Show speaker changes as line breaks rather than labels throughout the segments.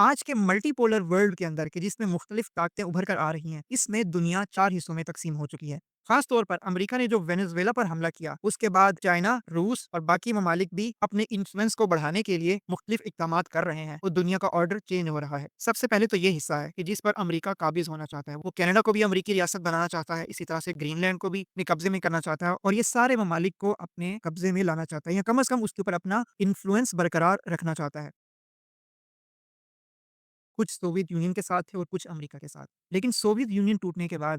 آج کے multi polar world کے اندر جس میں مختلف طاقتیں ابھر کر آ رہی ہیں، اس میں دنیا 4 حصوں میں تقسیم ہو چکی ہے۔ خاص طور پر امریکہ نے جو وینزویلا پر حملہ کیا، اس کے بعد چائنا، روس اور باقی ممالک بھی اپنے انفلوئنس کو بڑھانے کے لیے مختلف اقدامات کر رہے ہیں اور دنیا کا آرڈر چینج ہو رہا ہے۔ سب سے پہلے تو یہ حصہ ہے کہ جس پر امریکہ قابض ہونا چاہتا ہے۔ وہ کینیڈا کو بھی امریکی ریاست بنانا چاہتا ہے، اسی طرح سے گرین لینڈ کو بھی اپنے قبضے میں کرنا چاہتا ہے اور یہ سارے ممالک کو اپنے قبضے میں لانا چاہتا ہے یا کم از کم اس کے اوپر اپنا انفلوئنس برقرار رکھنا چاہتا ہے۔ کچھ سوویت یونین کے ساتھ تھے اور کچھ امریکہ کے ساتھ۔ لیکن سوویت یونین ٹوٹنے کے بعد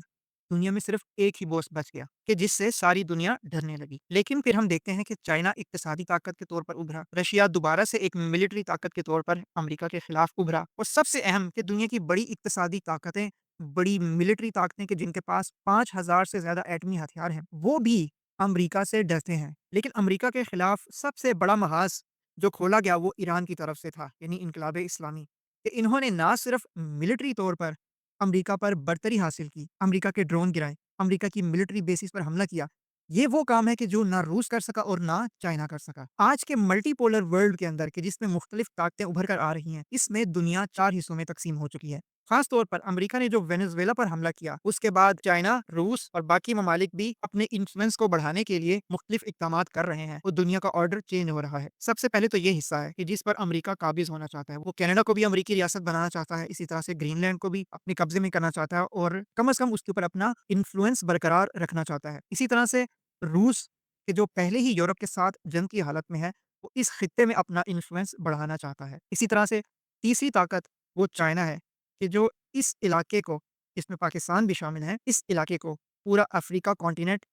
دنیا میں صرف ایک ہی بوس بچ گیا کہ جس سے ساری دنیا ڈرنے لگی۔ لیکن پھر ہم دیکھتے ہیں کہ چائنا اقتصادی طاقت کے طور پر ابھرا، رشیا دوبارہ سے ایک ملٹری طاقت کے طور پر امریکہ کے خلاف ابھرا اور سب سے اہم کہ دنیا کی بڑی اقتصادی طاقتیں، بڑی ملٹری طاقتیں کہ جن کے پاس 5,000 سے زیادہ ایٹمی ہتھیار ہیں، وہ بھی امریکہ سے ڈرتے ہیں۔ لیکن امریکہ کے خلاف سب سے بڑا محاذ جو کھولا گیا وہ ایران کی طرف سے تھا، یعنی انقلاب اسلامی، کہ انہوں نے نہ صرف ملٹری طور پر امریکہ پر برتری حاصل کی، امریکہ کے ڈرون گرائے، امریکہ کی ملٹری بیسز پر حملہ کیا۔ یہ وہ کام ہے کہ جو نہ روس کر سکا اور نہ چائنا کر سکا۔ آج کے ملٹی پولر ورلڈ کے اندر جس میں مختلف طاقتیں ابھر کر آ رہی ہیں، اس میں دنیا 4 حصوں میں تقسیم ہو چکی ہے۔ خاص طور پر امریکہ نے جو وینزویلا پر حملہ کیا، اس کے بعد چائنا، روس اور باقی ممالک بھی اپنے انفلوئنس کو بڑھانے کے لیے مختلف اقدامات کر رہے ہیں اور دنیا کا آرڈر چینج ہو رہا ہے۔ سب سے پہلے تو یہ حصہ ہے کہ جس پر امریکہ قابض ہونا چاہتا ہے۔ وہ کینیڈا کو بھی امریکی ریاست بنانا چاہتا ہے، اسی طرح سے گرین لینڈ کو بھی اپنے قبضے میں کرنا چاہتا ہے اور کم از کم اس کے اوپر اپنا انفلوئنس برقرار رکھنا چاہتا ہے۔ اسی طرح سے روس کہ جو پہلے ہی یورپ کے ساتھ جنگ کی حالت میں ہے، وہ اس خطے میں اپنا انفلوئنس بڑھانا چاہتا ہے۔ اسی طرح سے تیسری طاقت وہ چائنا ہے کہ جو اس علاقے کو، اس میں پاکستان بھی شامل ہے، اس علاقے کو، پورا افریقہ کانٹیننٹ،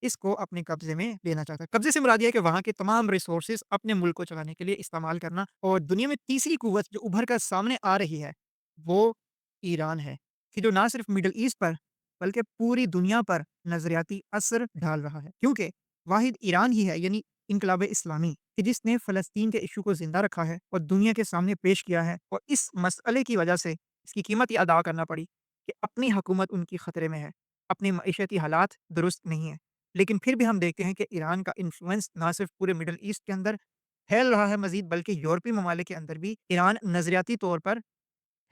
اس کو اپنے قبضے میں لینا چاہتا ہے۔ قبضے سے مراد یہ ہے کہ وہاں کے تمام ریسورسز اپنے ملک کو چلانے کے لیے استعمال کرنا۔ اور دنیا میں تیسری قوت جو ابھر کر سامنے آ رہی ہے وہ ایران ہے کہ جو نہ صرف مڈل ایسٹ پر بلکہ پوری دنیا پر نظریاتی اثر ڈال رہا ہے، کیونکہ واحد ایران ہی ہے، یعنی انقلاب اسلامی، کہ جس نے فلسطین کے ایشو کو زندہ رکھا ہے اور دنیا کے سامنے پیش کیا ہے اور اس مسئلے کی وجہ سے اس کی قیمت یہ ادا کرنا پڑی کہ اپنی حکومت ان کی خطرے میں ہے، اپنے معیشتی حالات درست نہیں ہیں۔ لیکن پھر بھی ہم دیکھتے ہیں کہ ایران کا انفلوئنس نہ صرف پورے مڈل ایسٹ کے اندر پھیل رہا ہے مزید، بلکہ یورپی ممالک کے اندر بھی ایران نظریاتی طور پر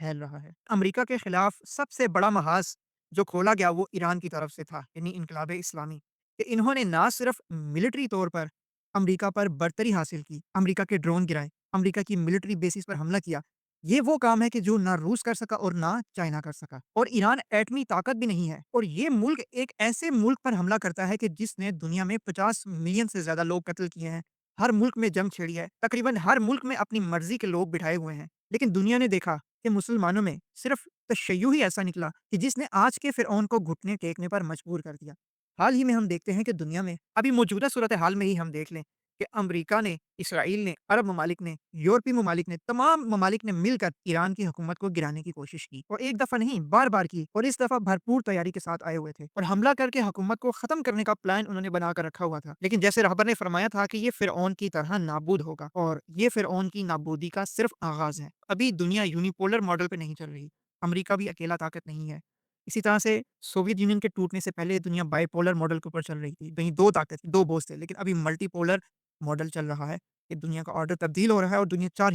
پھیل رہا ہے۔ امریکہ کے خلاف سب سے بڑا محاذ جو کھولا گیا وہ ایران کی طرف سے تھا، یعنی انقلاب اسلامی، کہ انہوں نے نہ صرف ملٹری طور پر امریکہ پر برتری حاصل کی، امریکہ کے ڈرون گرائے، امریکہ کی ملٹری بیسز پر حملہ کیا۔ یہ وہ کام ہے کہ جو نہ روس کر سکا اور نہ چائنا کر سکا۔ اور ایران ایٹمی طاقت بھی نہیں ہے اور یہ ملک ایک ایسے ملک پر حملہ کرتا ہے کہ جس نے دنیا میں 50 ملین سے زیادہ لوگ قتل کیے ہیں، ہر ملک میں جنگ چھیڑی ہے، تقریباً ہر ملک میں اپنی مرضی کے لوگ بٹھائے ہوئے ہیں۔ لیکن دنیا نے دیکھا کہ مسلمانوں میں صرف تشیع ہی ایسا نکلا کہ جس نے آج کے فرعون کو گھٹنے ٹیکنے پر مجبور کر دیا۔ حال ہی میں ہم دیکھتے ہیں کہ دنیا میں ابھی موجودہ صورتحال میں ہی ہم دیکھ لیں کہ امریکہ نے، اسرائیل نے، عرب ممالک نے، یورپی ممالک نے، تمام ممالک نے مل کر ایران کی حکومت کو گرانے کی کوشش کی اور ایک دفعہ نہیں، بار بار کی، اور اس دفعہ بھرپور تیاری کے ساتھ آئے ہوئے تھے اور حملہ کر کے حکومت کو ختم کرنے کا پلان انہوں نے بنا کر رکھا ہوا تھا۔ لیکن جیسے رہبر نے فرمایا تھا کہ یہ فرعون کی طرح نابود ہوگا اور یہ فرعون کی نابودی کا صرف آغاز ہے۔ ابھی دنیا یونیپولر ماڈل پہ نہیں چل رہی، امریکہ بھی اکیلا طاقت نہیں ہے۔ اسی طرح سے سوویت یونین کے ٹوٹنے سے پہلے دنیا بائی پولر ماڈل کے اوپر چل رہی تھی، کہیں دو طاقت، دو بوس تھے، لیکن ابھی ملٹی پولر ماڈل چل رہا ہے کہ دنیا کا آرڈر تبدیل ہو رہا ہے اور دنیا 4